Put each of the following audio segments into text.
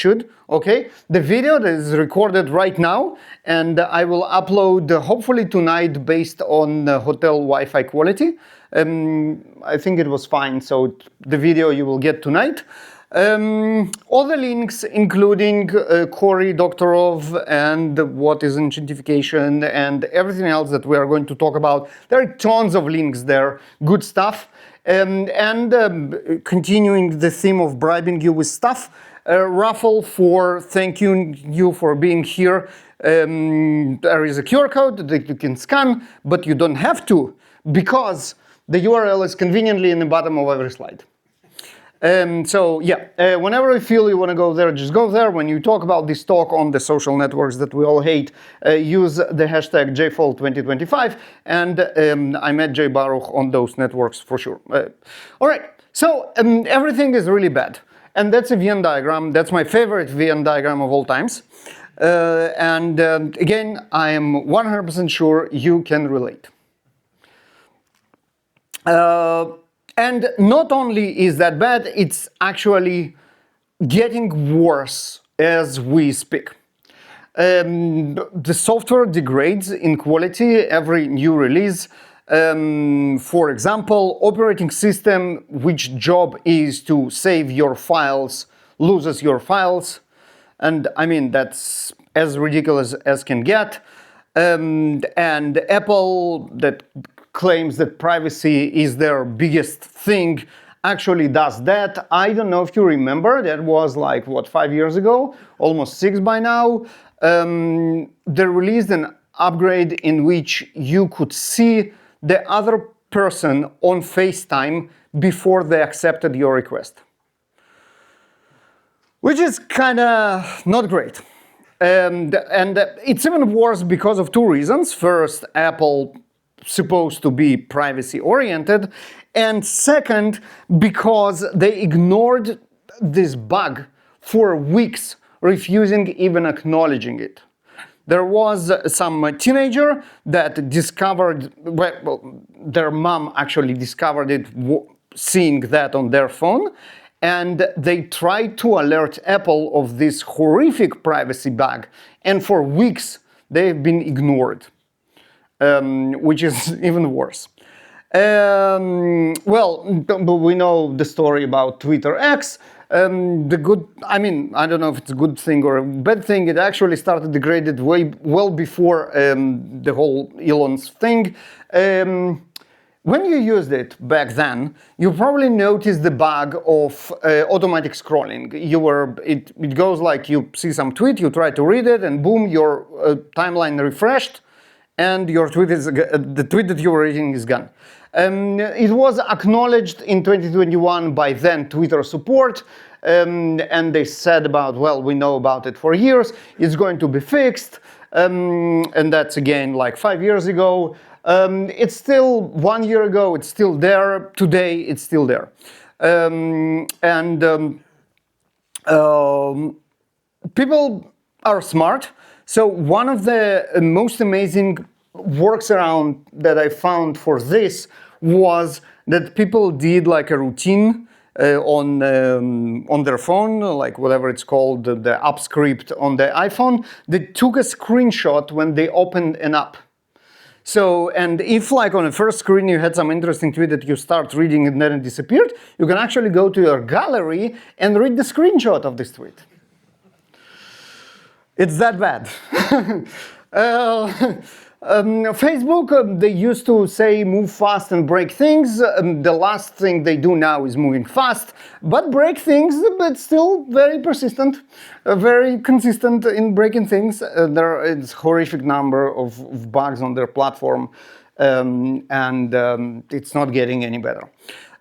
should, okay? The video that is recorded right now, and I will upload hopefully tonight based on hotel Wi-Fi quality. I think it was fine, so the video you will get tonight. All the links, including Cory Doctorow and what is Enshittification and everything else that we are going to talk about. There are tons of links there, good stuff. Continuing the theme of bribing you with stuff, Raffle for thanking you for being here. There is a QR code that you can scan, but you don't have to, because the URL is conveniently in the bottom of every slide. So yeah, whenever you feel you want to go there, just go there. When you talk about this talk on the social networks that we all hate, use the hashtag JFall2025, and I'm at JBaruch on those networks for sure. All right, so everything is really bad. And that's a Venn diagram. That's my favorite Venn diagram of all times. Again, I am 100% sure you can relate. And not only is that bad, it's actually getting worse as we speak. The software degrades in quality every new release. For example, operating system, which job is to save your files, loses your files. And I mean, that's as ridiculous as can get. And Apple, that claims that privacy is their biggest thing, actually does that. I don't know if you remember, that was like, what, 5 years ago? Almost 6 by now. They released an upgrade in which you could see the other person on FaceTime before they accepted your request. Which is kind of not great. And it's even worse because of 2 reasons. First, Apple supposed to be privacy oriented, and second, because they ignored this bug for weeks, refusing even acknowledging it. There was some teenager that discovered, well, their mom actually discovered it, seeing that on their phone, and they tried to alert Apple of this horrific privacy bug, and for weeks they've been ignored. Which is even worse. Well, we know the story about Twitter X. The good, I mean, I don't know if it's a good thing or a bad thing. It actually started degraded well before the whole Elon's thing. When you used it back then, you probably noticed the bug of automatic scrolling. It goes like you see some tweet, you try to read it, and boom, your timeline refreshed, and your tweet is, the tweet that you were reading is gone. It was acknowledged in 2021 by then Twitter support, and they said about, well, we know about it for years, it's going to be fixed, and that's again like 5 years ago. It's still 1 year ago, it's still there, today it's still there. People are smart. So one of the most amazing workaround that I found for this was that people did like a routine on their phone, like whatever it's called, the app script on the iPhone. They took a screenshot when they opened an app. So, and if like on the first screen you had some interesting tweet that you start reading and then it disappeared, you can actually go to your gallery and read the screenshot of this tweet. It's that bad. Facebook, they used to say move fast and break things. The last thing they do now is moving fast, but break things, but still very persistent, very consistent in breaking things. There is a horrific number of bugs on their platform, and it's not getting any better.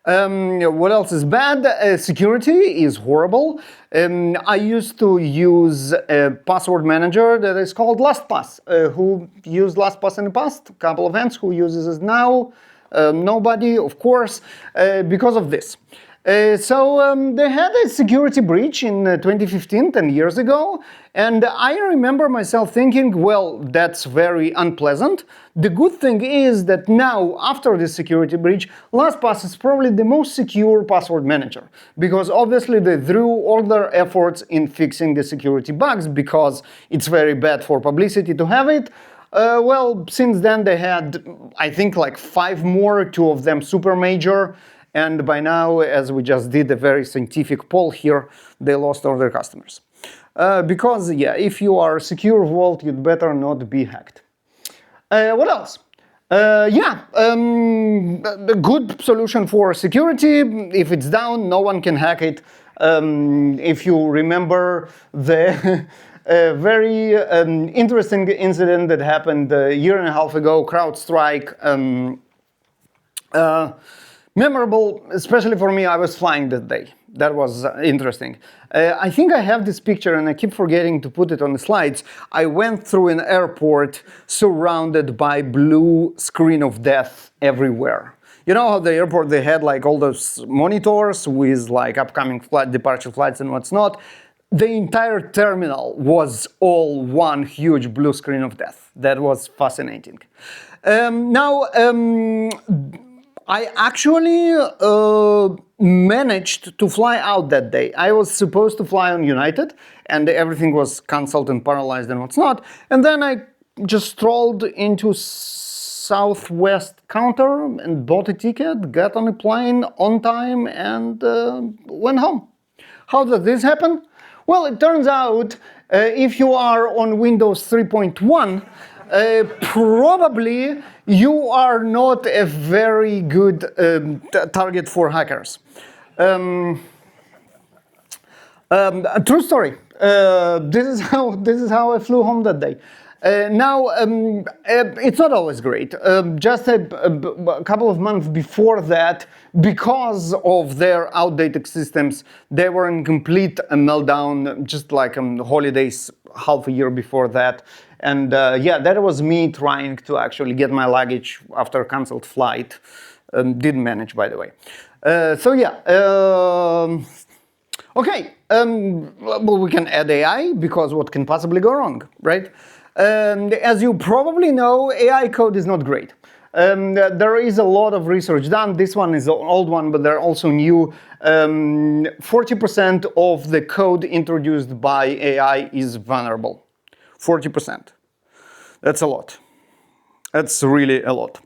What else is bad? Security is horrible. I used to use a password manager that is called LastPass. Who used LastPass in the past? A couple of hands. Who uses it now? Nobody, of course, because of this. They had a security breach in 2015, 10 years ago, and I remember myself thinking, well, that's very unpleasant. The good thing is that now, after this security breach, LastPass is probably the most secure password manager, because obviously they threw all their efforts in fixing the security bugs, because it's very bad for publicity to have it. Well, since then they had, I think, like 5 more, 2 of them super major. And by now, as we just did a very scientific poll here, they lost all their customers. Because, yeah, if you are a secure vault, you'd better not be hacked. What else? A good solution for security. If it's down, no one can hack it. If you remember the very interesting incident that happened a year and a half ago, CrowdStrike, memorable, especially for me. I was flying that day. That was interesting. I think I have this picture and I keep forgetting to put it on the slides. I went through an airport surrounded by blue screen of death everywhere. You know how the airport, they had like all those monitors with like upcoming flight, departure flights and what's not. The entire terminal was all one huge blue screen of death. That was fascinating. I actually managed to fly out that day. I was supposed to fly on United, and everything was cancelled and paralyzed and what's not. And then I just strolled into Southwest counter and bought a ticket, got on a plane on time, and went home. How did this happen? Well, it turns out if you are on Windows 3.1, probably you are not a very good target for hackers. True story. This is how I flew home that day. It's not always great. Just a couple of months before that, because of their outdated systems, they were in complete meltdown, just like holidays half a year before that. And that was me trying to actually get my luggage after a cancelled flight. Didn't manage, by the way. Okay, well, we can add AI, because what can possibly go wrong, right? As you probably know, AI code is not great. There is a lot of research done. This one is an old one, but there are also new. 40% of the code introduced by AI is vulnerable. 40%. That's a lot. That's really a lot.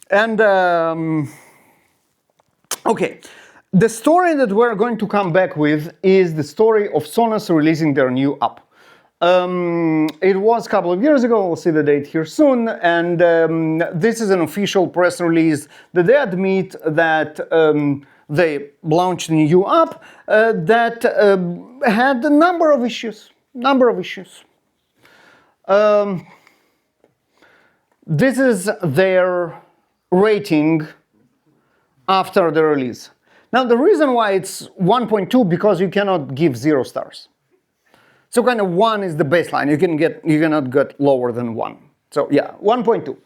And okay, the story that we're going to come back with is the story of Sonos releasing their new app. It was a couple of years ago, we'll see the date here soon, and this is an official press release that they admit that they launched a new app that had a number of issues. This is their rating after the release. Now, the reason why it's 1.2, because you cannot give 0 stars. So kind of 1 is the baseline. You cannot get lower than 1. So yeah, 1.2.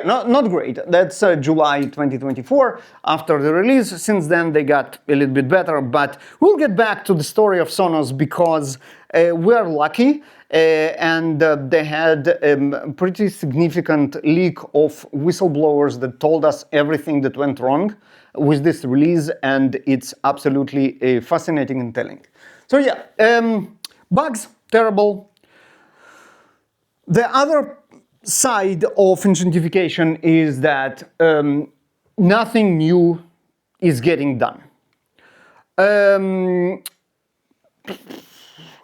Not great. That's July 2024 after the release. Since then they got a little bit better, but we'll get back to the story of Sonos, because we're lucky and they had a pretty significant leak of whistleblowers that told us everything that went wrong with this release, and it's absolutely fascinating and telling. So yeah, bugs, terrible. The other side of Enshittification is that nothing new is getting done.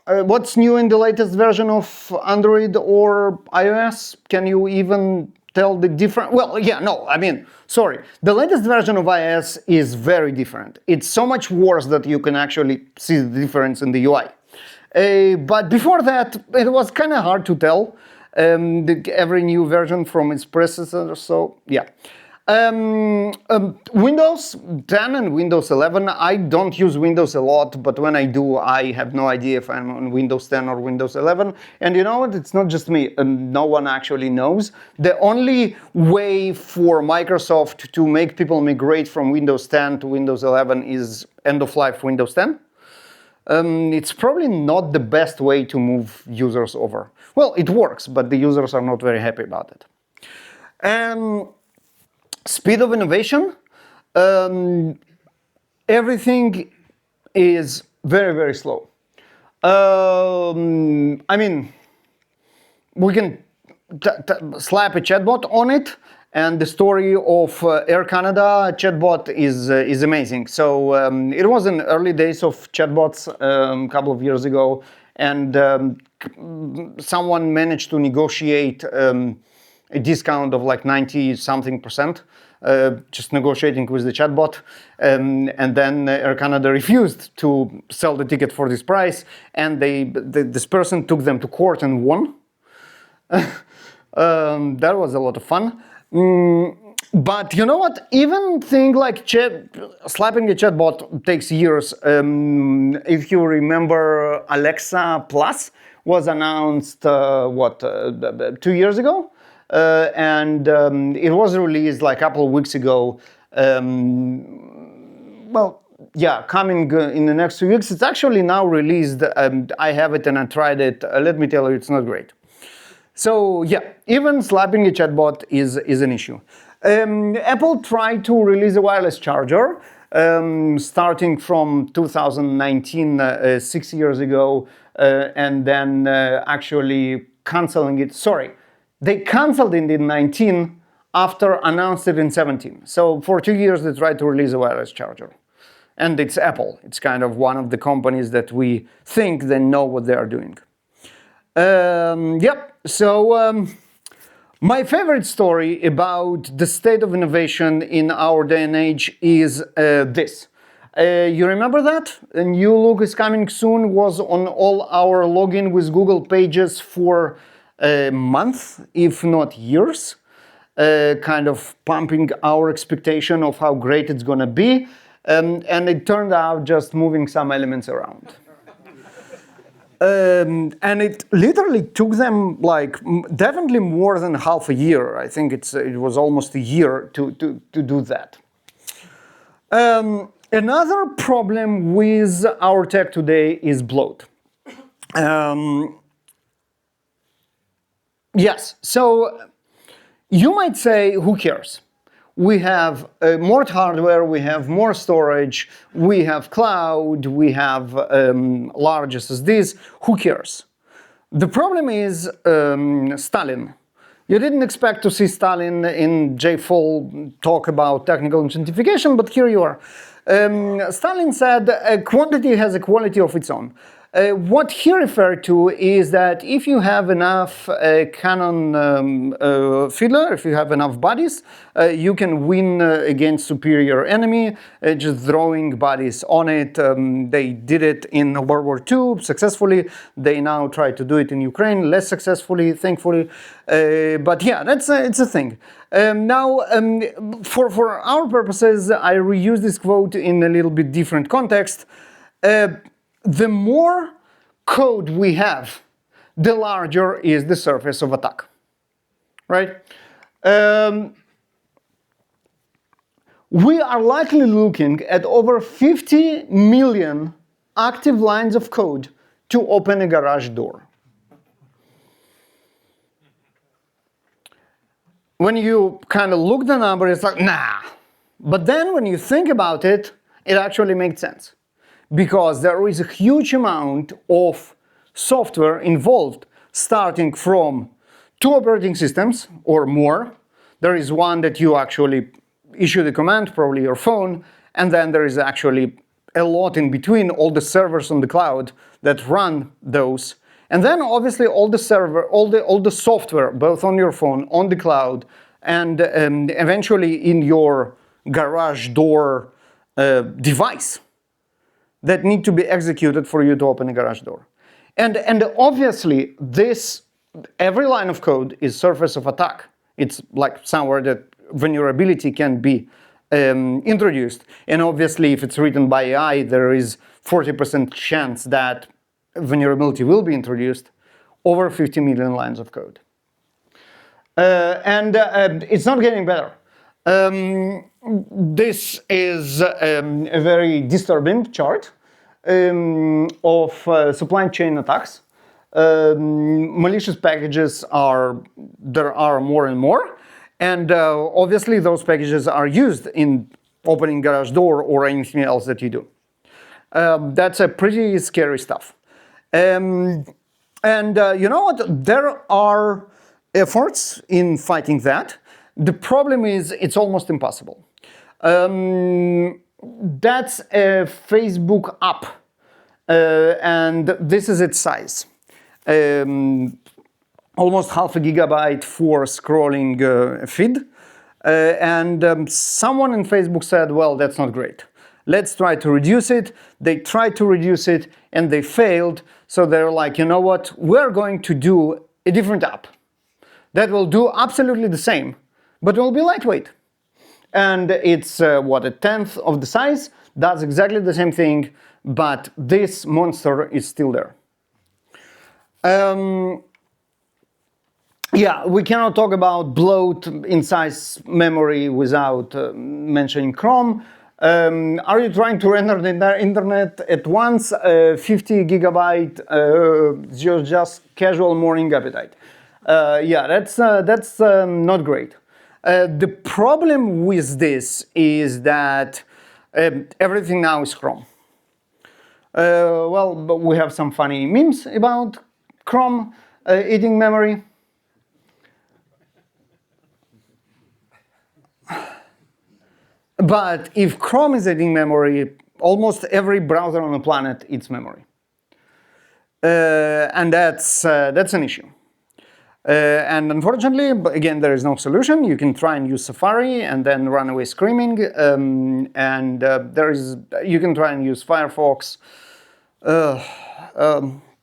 What's new in the latest version of Android or iOS? Can you even tell the difference? Well, yeah, no, I mean, sorry. The latest version of iOS is very different. It's so much worse that you can actually see the difference in the UI. But before that, it was kind of hard to tell every new version from its predecessor, so yeah. Windows 10 and Windows 11, I don't use Windows a lot, but when I do, I have no idea if I'm on Windows 10 or Windows 11. And you know what? It's not just me. No one actually knows. The only way for Microsoft to make people migrate from Windows 10 to Windows 11 is end-of-life Windows 10. It's probably not the best way to move users over. Well, it works, but the users are not very happy about it. Speed of innovation, everything is very, very slow. I mean, we can slap a chatbot on it, and the story of Air Canada chatbot is amazing. So it was in early days of chatbots a couple of years ago, and someone managed to negotiate a discount of like 90-something%, just negotiating with the chatbot, and then Air Canada refused to sell the ticket for this price, and this person took them to court and won. That was a lot of fun. But you know what? Even thing like slapping a chatbot takes years. If you remember, Alexa Plus was announced 2 years ago. And it was released like a couple of weeks ago. Coming in the next 2 weeks. It's actually now released. I have it and I tried it. Let me tell you, it's not great. So yeah, even slapping a chatbot is an issue. Apple tried to release a wireless charger starting from 2019, 6 years ago, and then actually canceling it. Sorry. They canceled it in 19 after announced it in 17. So for 2 years they tried to release a wireless charger. And it's Apple. It's kind of one of the companies that we think they know what they are doing. My favorite story about the state of innovation in our day and age is this. You remember that? A new look is coming soon was on all our login with Google pages for a month, if not years, kind of pumping our expectation of how great it's gonna be, and it turned out just moving some elements around. And it literally took them like definitely more than half a year. I think it was almost a year to do that. Another problem with our tech today is bloat. Yes, so you might say, who cares? We have more hardware, we have more storage, we have cloud, we have large SSDs, who cares? The problem is Stalin. You didn't expect to see Stalin in JFOL talk about technical enshittification, but here you are. Stalin said quantity has a quality of its own. What he referred to is that if you have enough cannon fiddler, if you have enough bodies, you can win against superior enemy, just throwing bodies on it. They did it in World War II successfully. They now try to do it in Ukraine, less successfully, thankfully. But yeah, it's a thing. For our purposes, I reuse this quote in a little bit different context. The more code we have, the larger is the surface of attack, right? We are likely looking at over 50 million active lines of code to open a garage door. When you kind of look the number, it's like, nah. But then when you think about it, it actually makes sense. Because there is a huge amount of software involved, starting from 2 operating systems or more. There is one that you actually issue the command, probably your phone, and then there is actually a lot in between, all the servers on the cloud that run those. And then obviously all the software, both on your phone, on the cloud, and eventually in your garage door device, that need to be executed for you to open a garage door. And obviously every line of code is surface of attack. It's like somewhere that vulnerability can be introduced. And obviously, if it's written by AI, there is 40% chance that vulnerability will be introduced over 50 million lines of code. And it's not getting better. This is a very disturbing chart of supply chain attacks. Malicious packages there are more and more, and obviously those packages are used in opening garage door or anything else that you do. That's a pretty scary stuff. And you know what? There are efforts in fighting that. The problem is it's almost impossible. That's a Facebook app, and this is its size. Almost half a gigabyte for scrolling feed. And someone in Facebook said, well, that's not great. Let's try to reduce it. They tried to reduce it and they failed. So they're like, you know what? We're going to do a different app that will do absolutely the same, but will be lightweight. And it's, what, a tenth of the size, does exactly the same thing, but this monster is still there. Yeah, we cannot talk about bloat in size memory without mentioning Chrome. Are you trying to render the internet at once? 50 gigabyte, just casual morning appetite. Yeah, that's not great. The problem with this is that everything now is Chrome. Well, but we have some funny memes about Chrome eating memory. But if Chrome is eating memory, almost every browser on the planet eats memory. And that's an issue. And unfortunately, again, there is no solution. You can try and use Safari and then run away screaming. You can try and use Firefox.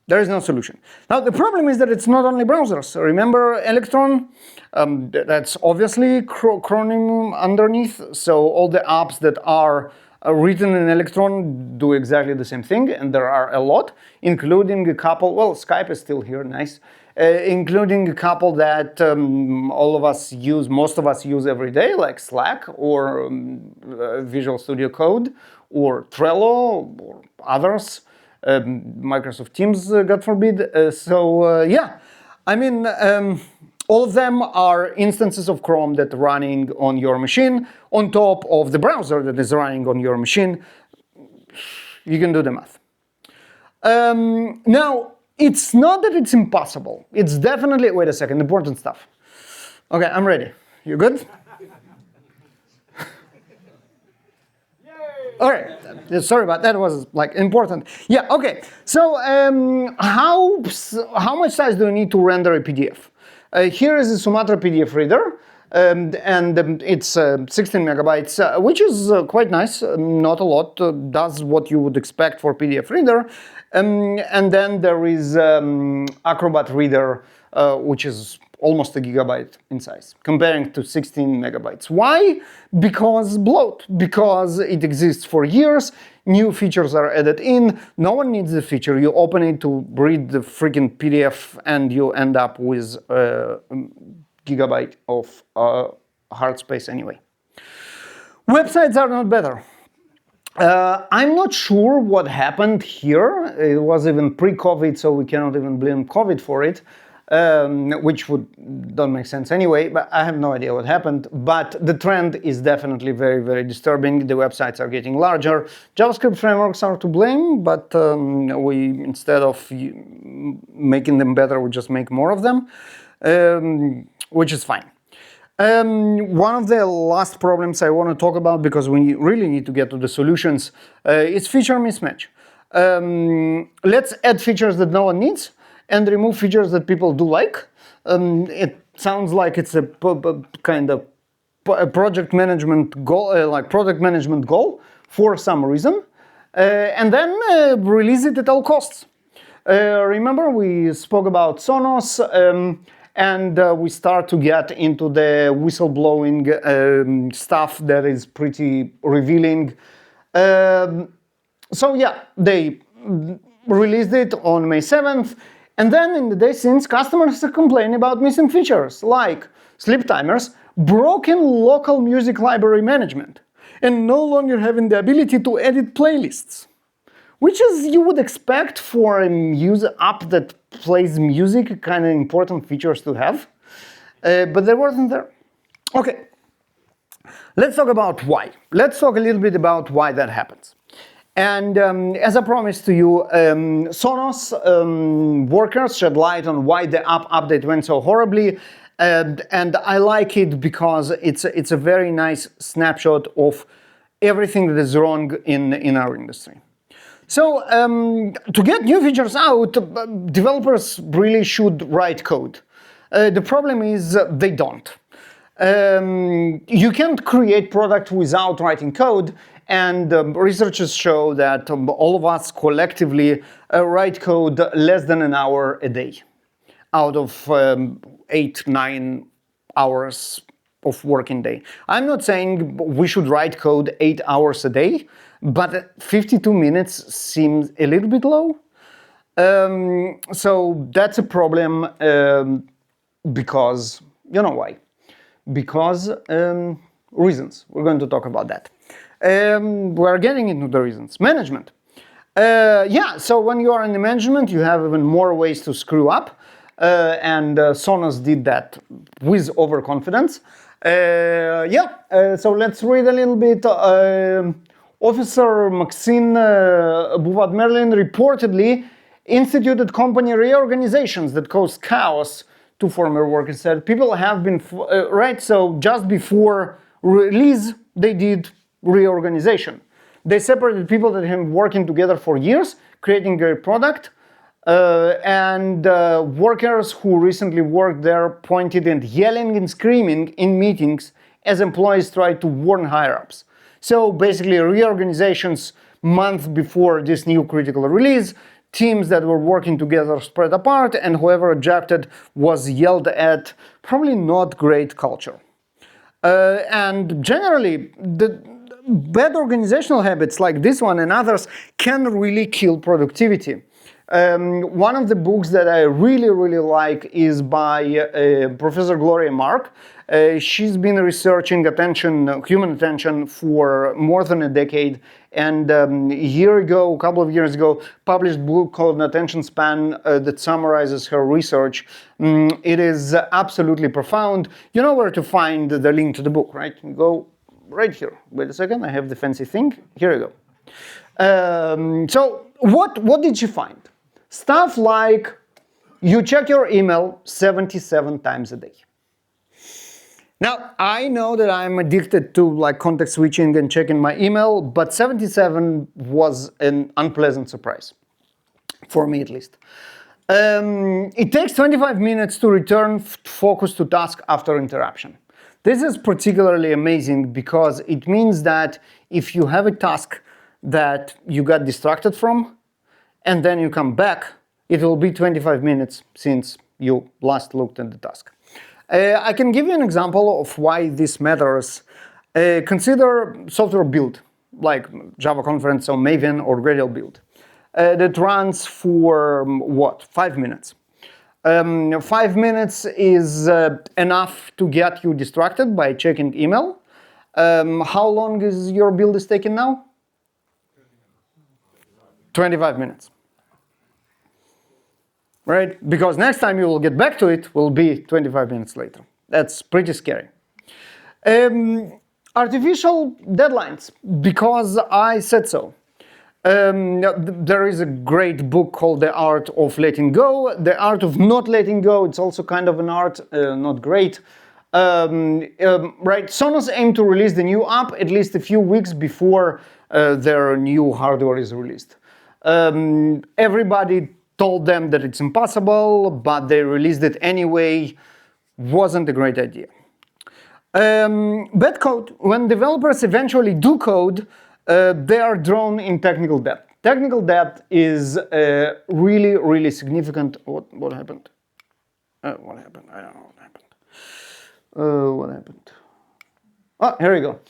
There is no solution. Now, the problem is that it's not only browsers. Remember Electron? That's obviously Chromium underneath. So all the apps that are written in Electron do exactly the same thing. And there are a lot, including a couple. Well, Skype is still here, nice. Including a couple that most of us use every day, like Slack or Visual Studio Code or Trello or others. Microsoft Teams, God forbid. Yeah, I mean, all of them are instances of Chrome that are running on your machine on top of the browser that is running on your machine. You can do the math. Now, it's not that it's impossible. It's definitely, wait a second, important stuff. Okay, I'm ready. You good? All right, sorry about that, was like important. Yeah, okay, so how much size do you need to render a PDF? Here is a Sumatra PDF reader, and it's 16 megabytes, which is quite nice, not a lot, does what you would expect for PDF reader. And then there is Acrobat Reader, which is almost a gigabyte in size, comparing to 16 megabytes. Why? Because bloat, because it exists for years, new features are added in, no one needs the feature, you open it to read the freaking PDF and you end up with a gigabyte of hard space anyway. Websites are not better. I'm not sure what happened here. It was even pre-COVID, so we cannot even blame COVID for it. Which don't make sense anyway, but I have no idea what happened. But the trend is definitely very, very disturbing. The websites are getting larger. JavaScript frameworks are to blame, but instead of making them better, we just make more of them, which is fine. One of the last problems I want to talk about, because we really need to get to the solutions, is feature mismatch. Let's add features that no one needs and remove features that people do like. It sounds like it's a kind of a project management goal, like product management goal for some reason, and then release it at all costs. Remember we spoke about Sonos, and we start to get into the whistleblowing stuff that is pretty revealing. So yeah, they released it on May 7th, and then in the day since, customers are complaining about missing features like sleep timers, broken local music library management, and no longer having the ability to edit playlists, which is you would expect for a user app that plays music, kind of important features to have, but they wasn't there. Okay, let's talk about why. Let's talk a little bit about why that happens. And as I promised to you, Sonos workers shed light on why the app update went so horribly, and I like it because it's a very nice snapshot of everything that is wrong in our industry. So to get new features out, developers really should write code. The problem is they don't. You can't create product without writing code, and researchers show that all of us collectively write code less than an hour a day out of 8-9 hours of working day. I'm not saying we should write code 8 hours a day, but 52 minutes seems a little bit low. So that's a problem because, you know why? Because reasons. We're going to talk about that. We're getting into the reasons. Management. Yeah, so when you are in the management, you have even more ways to screw up. And Sonos did that with overconfidence. So let's read a little bit. Officer Maxine Bouvard-Merlin reportedly instituted company reorganizations that caused chaos to former workers. Said people have been right. So just before release, they did reorganization. They separated people that have been working together for years, creating a product, and workers who recently worked there pointed and yelling and screaming in meetings as employees tried to warn higher-ups. So basically reorganizations month before this new critical release, teams that were working together spread apart, and whoever objected was yelled at. Probably not great culture. And generally, the bad organizational habits like this one and others can really kill productivity. One of the books that I really like is by Professor Gloria Mark. She's been researching human attention for more than a decade, and a couple of years ago, published a book called Attention Span that summarizes her research. It is absolutely profound. You know where to find the link to the book, right? You go right here. Wait a second, I have the fancy thing. Here you go. So what did she find? Stuff like you check your email 77 times a day. Now, I know that I'm addicted to like context switching and checking my email, but 77 was an unpleasant surprise, for me at least. It takes 25 minutes to return focus to task after interruption. This is particularly amazing because it means that if you have a task that you got distracted from, and then you come back, it will be 25 minutes since you last looked at the task. I can give you an example of why this matters. Consider software build, like Java Conference or Maven or Gradle build, that runs for 5 minutes. 5 minutes is enough to get you distracted by checking email. How long is your build is taking now? 25 minutes. Right? Because next time you will get back to it will be 25 minutes later. That's pretty scary. Artificial deadlines, because I said so. There is a great book called The Art of Letting Go. The Art of Not Letting Go, it's also kind of an art, not great. Right, Sonos aimed to release the new app at least a few weeks before their new hardware is released. Everybody told them that it's impossible, but they released it anyway. Wasn't a great idea. Bad code. When developers eventually do code, they are drawn in technical debt. Technical debt is really significant. What happened? What happened? I don't know what happened. What happened? Oh, here we go.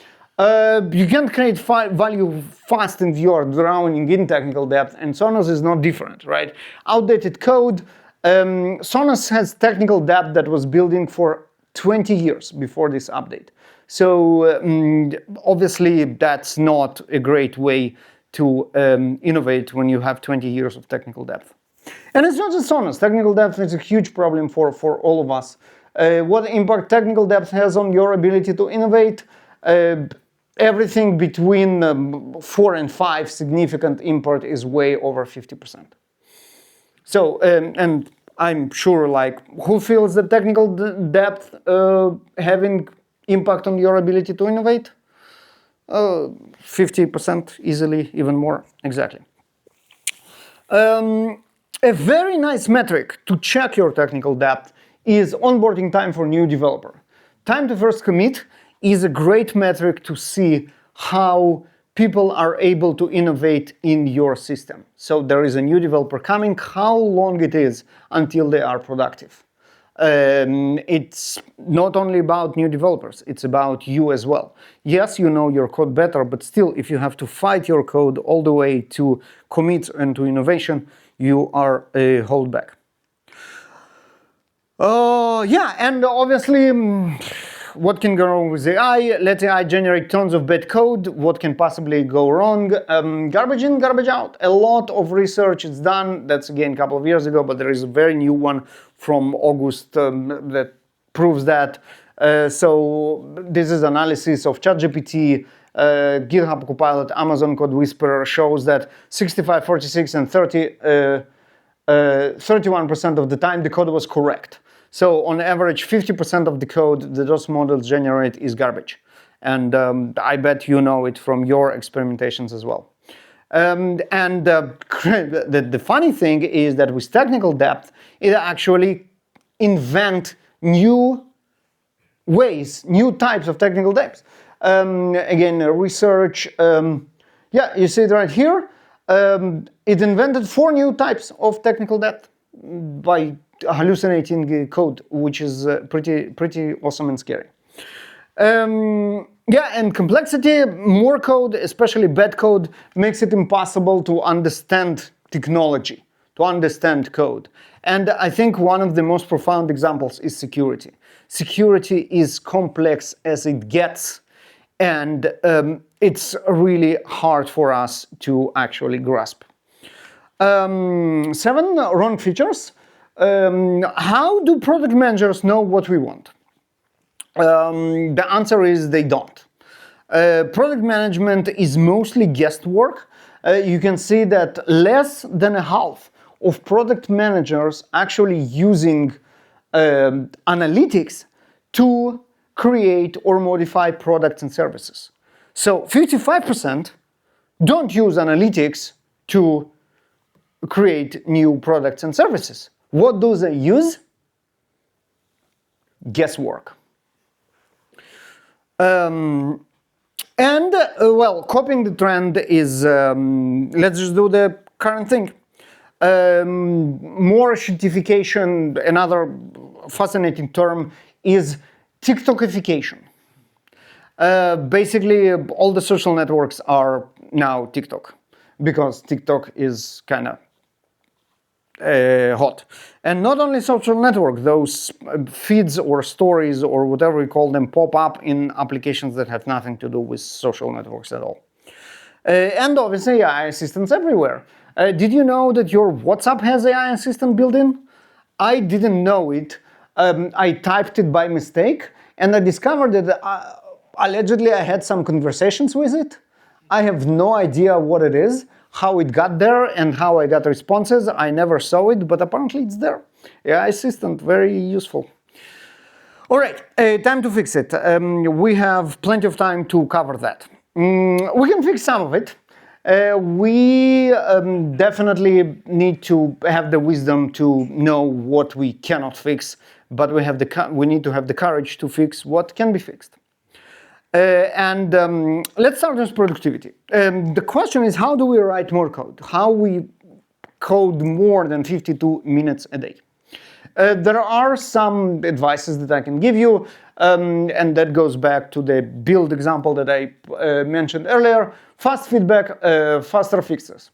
You can't create value fast if you're drowning in technical depth, and Sonos is not different, right? Outdated code. Sonos has technical depth that was building for 20 years before this update. So obviously that's not a great way to innovate when you have 20 years of technical depth. And it's not just Sonos. Technical depth is a huge problem for all of us. What impact technical depth has on your ability to innovate? Everything between 4 and 5 significant import is way over 50%. So, and I'm sure, like, who feels the technical depth having impact on your ability to innovate? 50% easily, even more, exactly. A very nice metric to check your technical depth is onboarding time for new developer. Time to first commit is a great metric to see how people are able to innovate in your system. So there is a new developer coming, how long it is until they are productive. It's not only about new developers, it's about you as well. Yes, you know your code better, but still, if you have to fight your code all the way to commit and to innovation, you are held back. Yeah, and obviously, what can go wrong with AI? Let AI generate tons of bad code. What can possibly go wrong? Garbage in, garbage out. A lot of research is done. That's again a couple of years ago, but there is a very new one from August that proves that. So this is analysis of ChatGPT, GitHub Copilot, Amazon Code Whisperer shows that 65, 46, and 31% of the time the code was correct. So on average, 50% of the code that those models generate is garbage. And I bet you know it from your experimentations as well. The funny thing is that with technical depth, it actually invent new ways, new types of technical depth. Again, research, yeah, you see it right here. It invented 4 new types of technical depth by hallucinating code, which is pretty awesome and scary. Yeah, and complexity, more code, especially bad code, makes it impossible to understand technology, to understand code. And I think one of the most profound examples is security. Security is complex as it gets, and it's really hard for us to actually grasp. 7 wrong features. How do product managers know what we want? The answer is they don't. Product management is mostly guesswork. You can see that less than a half of product managers actually using analytics to create or modify products and services. So 55% don't use analytics to create new products and services. What do they use? Guesswork. Well, copying the trend is, let's just do the current thing. More enshittification, another fascinating term, is TikTokification. Basically, all the social networks are now TikTok, because TikTok is kind of hot. And not only social network, those feeds or stories or whatever we call them pop up in applications that have nothing to do with social networks at all. And obviously AI assistants everywhere. Did you know that your WhatsApp has AI assistant built in? I didn't know it. I typed it by mistake and I discovered that allegedly I had some conversations with it. I have no idea what it is, how it got there, and how I got responses. I never saw it, but apparently it's there. AI assistant, very useful. All right, time to fix it. We have plenty of time to cover that. We can fix some of it. We definitely need to have the wisdom to know what we cannot fix, but we need to have the courage to fix what can be fixed. Let's start with productivity. The question is, how do we write more code? How we code more than 52 minutes a day? There are some advices that I can give you, and that goes back to the build example that I mentioned earlier. Fast feedback, faster fixes.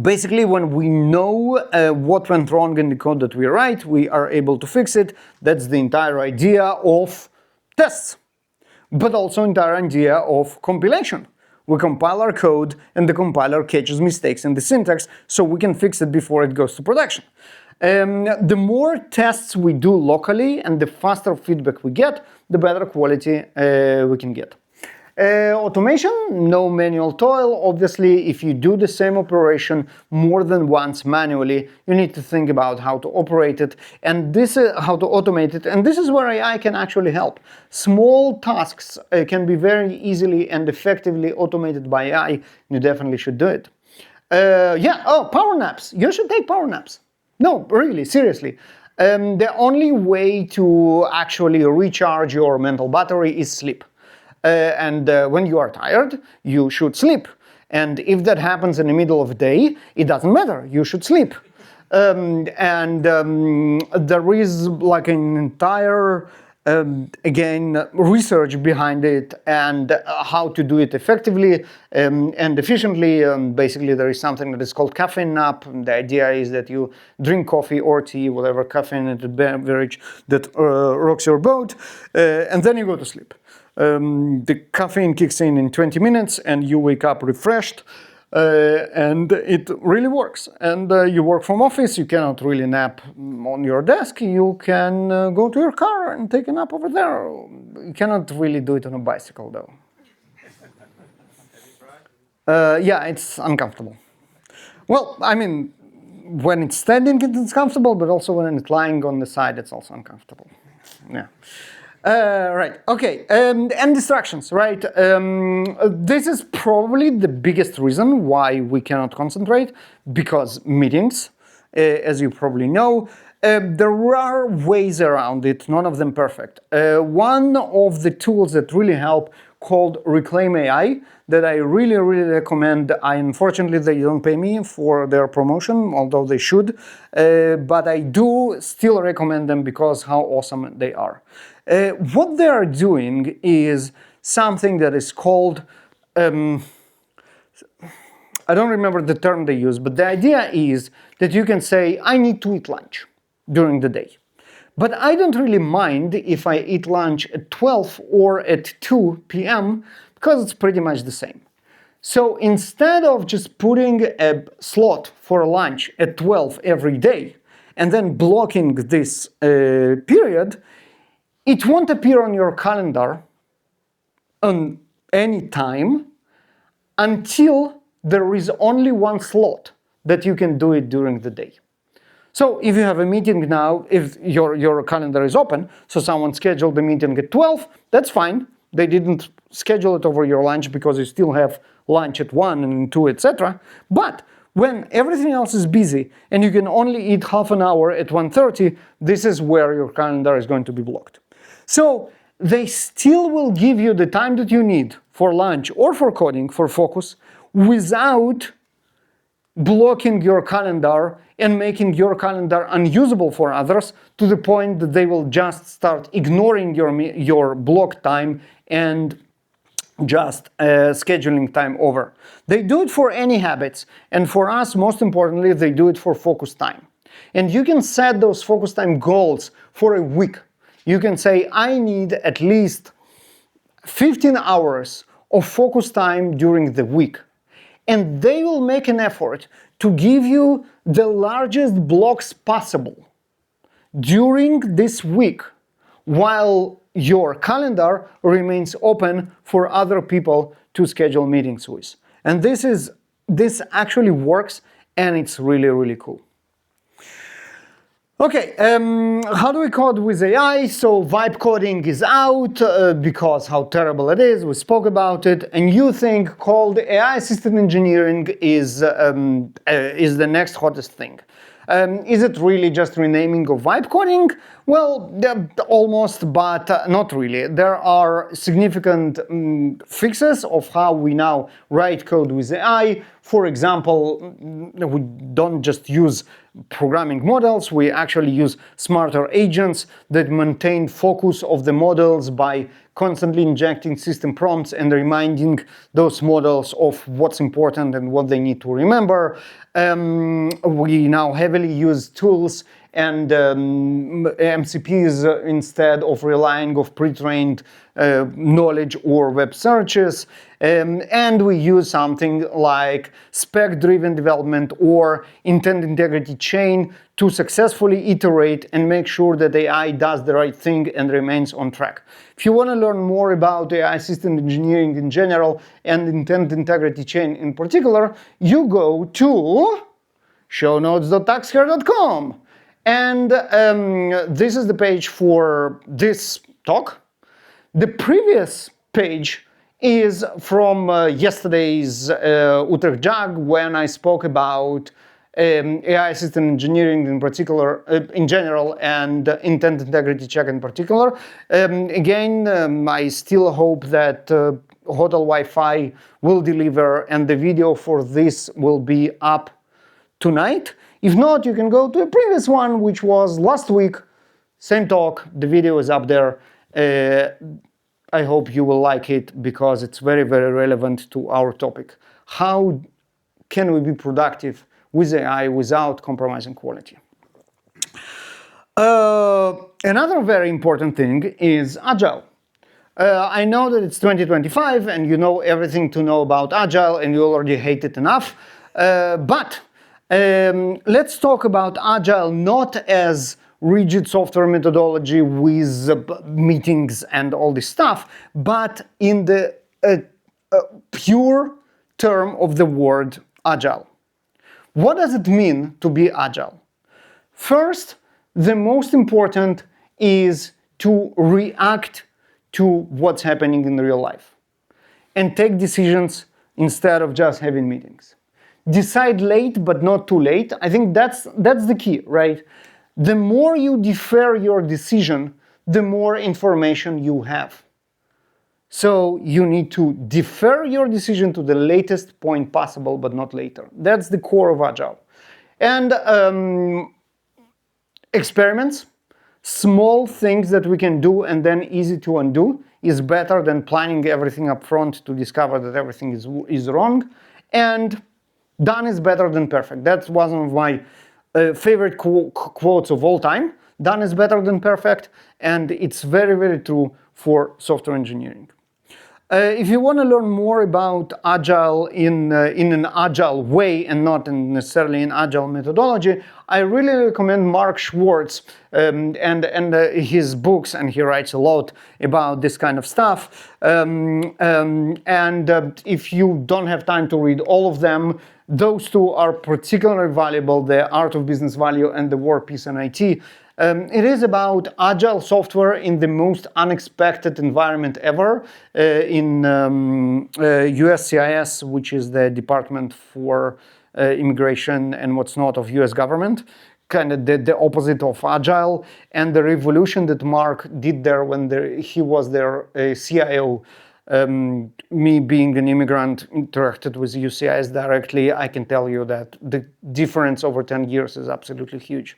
Basically, when we know what went wrong in the code that we write, we are able to fix it. That's the entire idea of tests, but also entire idea of compilation. We compile our code, and the compiler catches mistakes in the syntax, so we can fix it before it goes to production. The more tests we do locally and the faster feedback we get, the better quality we can get. Automation, no manual toil. Obviously, if you do the same operation more than once manually, you need to think about how to operate it, and this is how to automate it, and this is where AI can actually help. Small tasks can be very easily and effectively automated by AI. You definitely should do it. Power naps. You should take power naps. No, really, seriously. The only way to actually recharge your mental battery is sleep. When you are tired, you should sleep. And if that happens in the middle of the day, it doesn't matter, you should sleep. There is like an entire, again, research behind it and how to do it effectively and efficiently. Basically, there is something that is called caffeine nap. The idea is that you drink coffee or tea, whatever caffeinated beverage that rocks your boat, and then you go to sleep. The caffeine kicks in 20 minutes and you wake up refreshed, and it really works. And you work from office, you cannot really nap on your desk, you can go to your car and take a nap over there. You cannot really do it on a bicycle though. Yeah, it's uncomfortable. Well, I mean, when it's standing it's comfortable, but also when it's lying on the side it's also uncomfortable. Yeah. Right, okay, and distractions, right? This is probably the biggest reason why we cannot concentrate, because meetings, as you probably know, there are ways around it, none of them perfect. One of the tools that really help, called Reclaim AI, that I really recommend. Unfortunately, they don't pay me for their promotion, although they should, but I do still recommend them because how awesome they are. What they are doing is something that is called, I don't remember the term they use, but the idea is that you can say, I need to eat lunch during the day. But I don't really mind if I eat lunch at 12 or at 2 p.m. because it's pretty much the same. So instead of just putting a slot for lunch at 12 every day and then blocking this period, it won't appear on your calendar on any time until there is only one slot that you can do it during the day. So if you have a meeting now, if your calendar is open, so someone scheduled the meeting at 12, that's fine. They didn't schedule it over your lunch because you still have lunch at 1 and 2, etc. But when everything else is busy and you can only eat half an hour at 1:30, this is where your calendar is going to be blocked. So they still will give you the time that you need for lunch or for coding, for focus, without blocking your calendar and making your calendar unusable for others to the point that they will just start ignoring your block time and just scheduling time over. They do it for any habits, and for us, most importantly, they do it for focus time. And you can set those focus time goals for a week. You can say, I need at least 15 hours of focus time during the week. And they will make an effort to give you the largest blocks possible during this week, while your calendar remains open for other people to schedule meetings with. And this actually works, and it's really cool. Okay, how do we code with AI? So vibe coding is out because how terrible it is. We spoke about it. A new thing called AI-assisted engineering is the next hottest thing. Is it really just renaming of vibe coding? Well, almost, but not really. There are significant fixes of how we now write code with AI. For example, we don't just use programming models, we actually use smarter agents that maintain focus of the models by constantly injecting system prompts and reminding those models of what's important and what they need to remember. We now heavily use tools and MCPs instead of relying on pre-trained knowledge or web searches. And we use something like spec-driven development or intent integrity chain to successfully iterate and make sure that AI does the right thing and remains on track. If you want to learn more about AI system engineering in general and intent integrity chain in particular, you go to shownotes.taxcare.com. And this is the page for this talk. The previous page is from yesterday's Utrecht JAG, when I spoke about AI system engineering in particular, in general, and intent integrity check in particular. Again, I still hope that Hotel Wi-Fi will deliver, and the video for this will be up tonight. If not, you can go to a previous one, which was last week. Same talk, the video is up there. I hope you will like it because it's very, very relevant to our topic. How can we be productive with AI without compromising quality? Another very important thing is Agile. I know that it's 2025 and you know everything to know about Agile and you already hate it enough, but let's talk about Agile not as rigid software methodology with meetings and all this stuff, but in the pure term of the word Agile. What does it mean to be Agile? First, the most important is to react to what's happening in real life and take decisions instead of just having meetings. Decide late, but not too late. I think that's the key, right? The more you defer your decision, the more information you have. So you need to defer your decision to the latest point possible, but not later. That's the core of Agile. And experiments, small things that we can do and then easy to undo, is better than planning everything up front to discover that everything is wrong. And done is better than perfect. That's one of my favorite quotes of all time. Done is better than perfect, and it's very, very true for software engineering. If you want to learn more about Agile in an Agile way and not necessarily in Agile methodology, I really recommend Mark Schwartz and his books, and he writes a lot about this kind of stuff. If you don't have time to read all of them, those two are particularly valuable, The Art of Business Value and The War, Peace and IT. It is about Agile software in the most unexpected environment ever in USCIS, which is the Department for Immigration and what's not of US government, kind of the opposite of Agile, and the revolution that Mark did there when he was their CIO. Me being an immigrant, interacted with UCIS directly, I can tell you that the difference over 10 years is absolutely huge.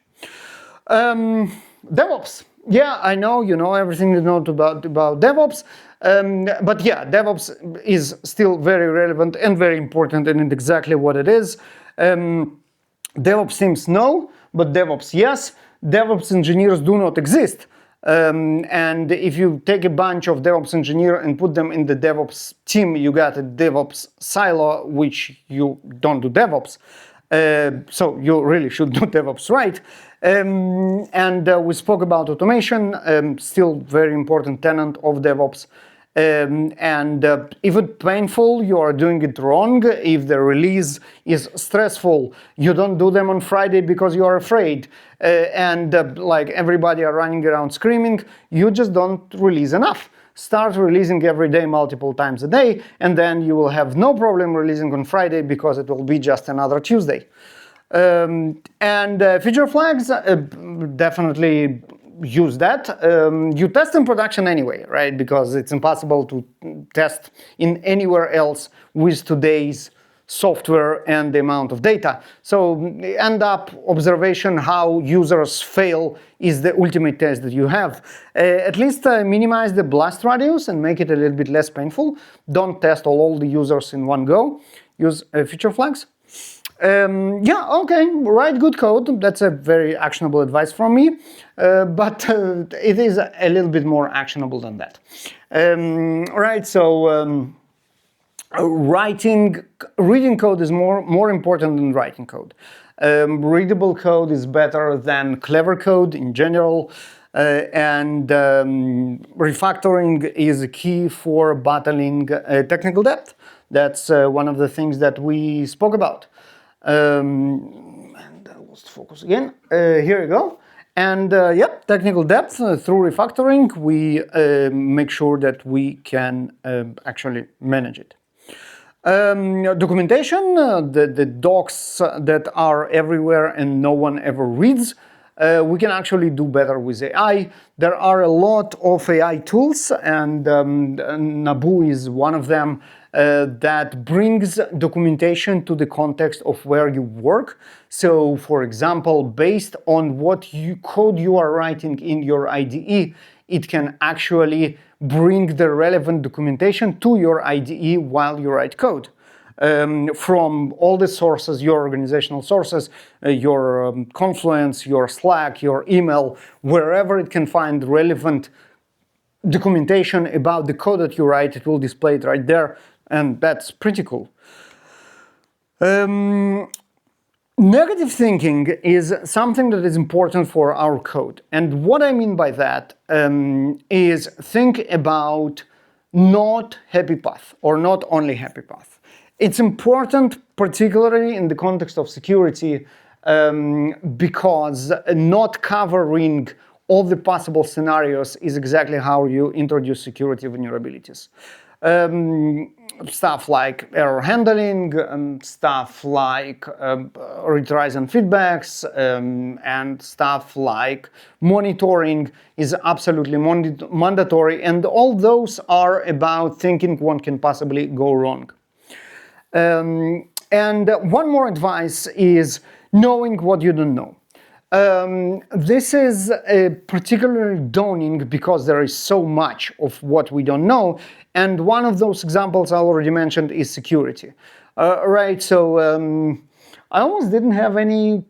DevOps. Yeah, I know you know everything you know about DevOps, but yeah, DevOps is still very relevant and very important, and exactly what it is. DevOps teams no, but DevOps yes. DevOps engineers do not exist. And if you take a bunch of DevOps engineers and put them in the DevOps team, you got a DevOps silo, which you don't do DevOps. So you really should do DevOps right. We spoke about automation, still very important tenet of DevOps. If it's painful, you are doing it wrong. If the release is stressful, you don't do them on Friday because you are afraid. Like everybody are running around screaming, you just don't release enough. Start releasing every day, multiple times a day, and then you will have no problem releasing on Friday because it will be just another Tuesday. Feature flags, definitely use that. You test in production anyway, right? Because it's impossible to test in anywhere else with today's software and the amount of data. So end up observation how users fail is the ultimate test that you have. At least minimize the blast radius and make it a little bit less painful. Don't test all the users in one go. Use feature flags. Yeah, okay, write good code. That's a very actionable advice from me, but it is a little bit more actionable than that. Right, so reading code is more important than writing code. Readable code is better than clever code in general, and refactoring is key for battling technical debt. That's one of the things that we spoke about. And I lost focus again. Here we go. And yep, technical depth through refactoring, we make sure that we can actually manage it. Documentation, the docs that are everywhere and no one ever reads, we can actually do better with AI. There are a lot of AI tools, and Naboo is one of them, that brings documentation to the context of where you work. So, for example, based on what code you are writing in your IDE, it can actually bring the relevant documentation to your IDE while you write code. From all the sources, your organizational sources, your Confluence, your Slack, your email, wherever it can find relevant documentation about the code that you write, it will display it right there, and that's pretty cool. Negative thinking is something that is important for our code. And what I mean by that is think about not happy path or not only happy path. It's important, particularly in the context of security, because not covering all the possible scenarios is exactly how you introduce security vulnerabilities. Stuff like error handling, stuff like retries and feedbacks, and stuff like monitoring is absolutely mandatory, and all those are about thinking what can possibly go wrong. And one more advice is knowing what you don't know. This is particularly daunting because there is so much of what we don't know, and one of those examples I already mentioned is security. Right, so I almost didn't have any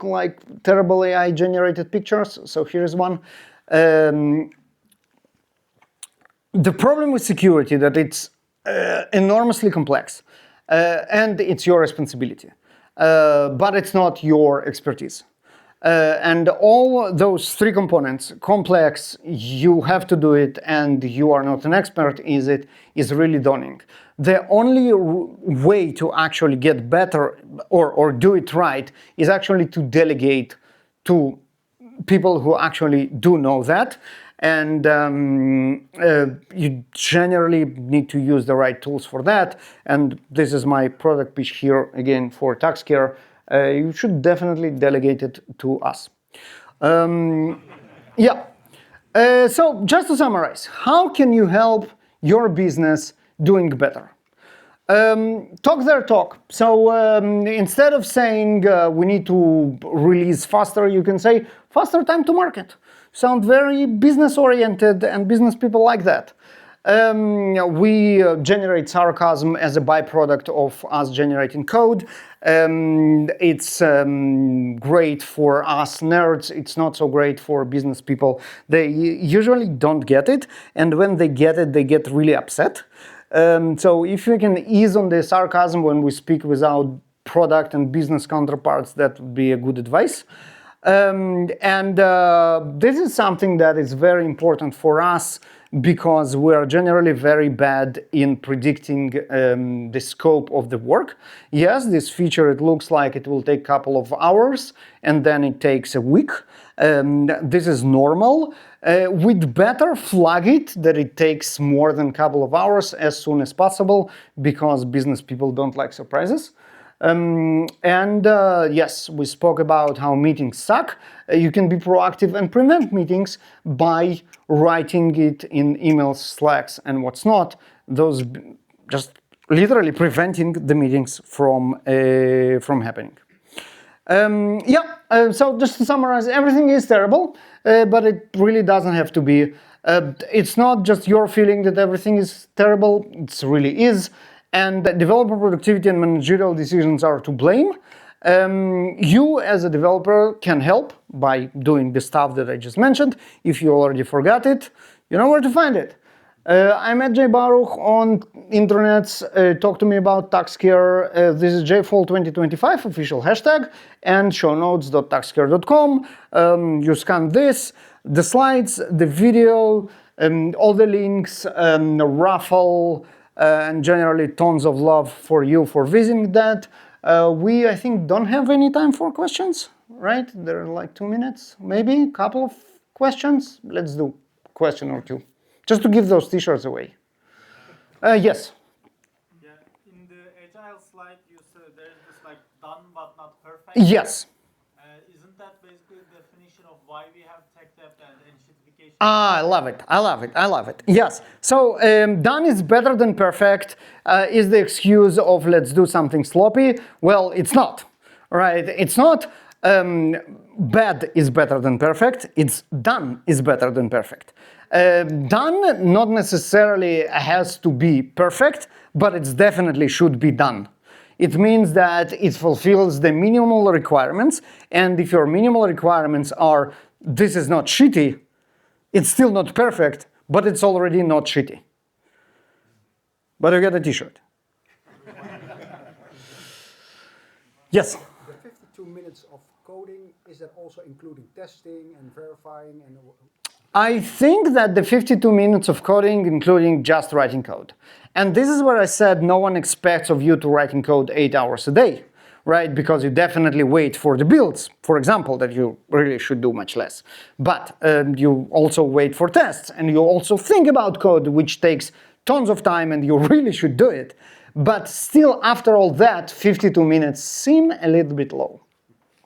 like terrible AI generated pictures, so here's one. The problem with security that it's enormously complex, and it's your responsibility, but it's not your expertise. And all those three components, complex, you have to do it, and you are not an expert is really daunting. The only way to actually get better or do it right is actually to delegate to people who actually do know that. And you generally need to use the right tools for that. And this is my product pitch here again for tax care. You should definitely delegate it to us. Yeah. So just to summarize, how can you help your business doing better? Talk their talk. So instead of saying we need to release faster, you can say faster time to market. Sound very business oriented, and business people like that. We generate sarcasm as a byproduct of us generating code. It's great for us nerds. It's not so great for business people. They usually don't get it, and when they get it, they get really upset. So if you can ease on the sarcasm when we speak with our product and business counterparts, that would be a good advice. This is something that is very important for us because we are generally very bad in predicting the scope of the work. Yes, this feature, it looks like it will take a couple of hours and then it takes a week. This is normal. We'd better flag it that it takes more than a couple of hours as soon as possible because business people don't like surprises. Yes, we spoke about how meetings suck. You can be proactive and prevent meetings by writing it in emails, Slacks, and what's not. Those just literally preventing the meetings from happening. So just to summarize, everything is terrible, but it really doesn't have to be. It's not just your feeling that everything is terrible, it really is, and that developer productivity and managerial decisions are to blame. You as a developer can help by doing the stuff that I just mentioned. If you already forgot it, you know where to find it. I'm at jbaruch on internets. Talk to me about taxcare. This is jfall2025 official hashtag and shownotes.taxcare.com. You scan this, the slides, the video, all the links, the raffle, and generally tons of love for you for visiting that. We, I think, don't have any time for questions, right? There are like 2 minutes, maybe a couple of questions. Let's do a question or two. Just to give those t-shirts away. Yes? Yeah, in the agile slide you said there's this like done but not perfect. Yes. Isn't that basically the definition of why we have tech debt and enshittification? I love it. I love it. I love it. Yes. So done is better than perfect is the excuse of let's do something sloppy. Well, it's not, right? It's not bad is better than perfect. It's done is better than perfect. Done not necessarily has to be perfect, but it definitely should be done. It means that it fulfills the minimal requirements, and if your minimal requirements are this is not shitty, it's still not perfect, but it's already not shitty. But you get a t-shirt. Yes? The 52 minutes of coding, is that also including testing and verifying? And I think that the 52 minutes of coding, including just writing code. And this is where I said no one expects of you to writing code 8 hours a day, right? Because you definitely wait for the builds, for example, that you really should do much less. But you also wait for tests, and you also think about code, which takes tons of time, and you really should do it. But still, after all that, 52 minutes seem a little bit low.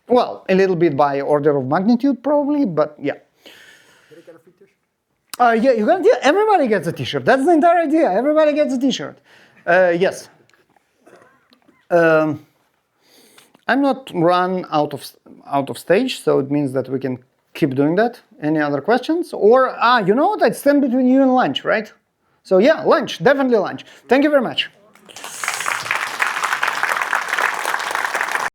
Well, a little bit by order of magnitude, probably, but yeah. did I get a free t-shirt? Yeah, you got, yeah, everybody gets a t-shirt. That's the entire idea. Everybody gets a t-shirt. Yes. I'm not run out of stage, so it means that we can keep doing that. Any other questions? Or, you know what? I stand between you and lunch, right? So yeah, lunch, definitely lunch. Thank you very much.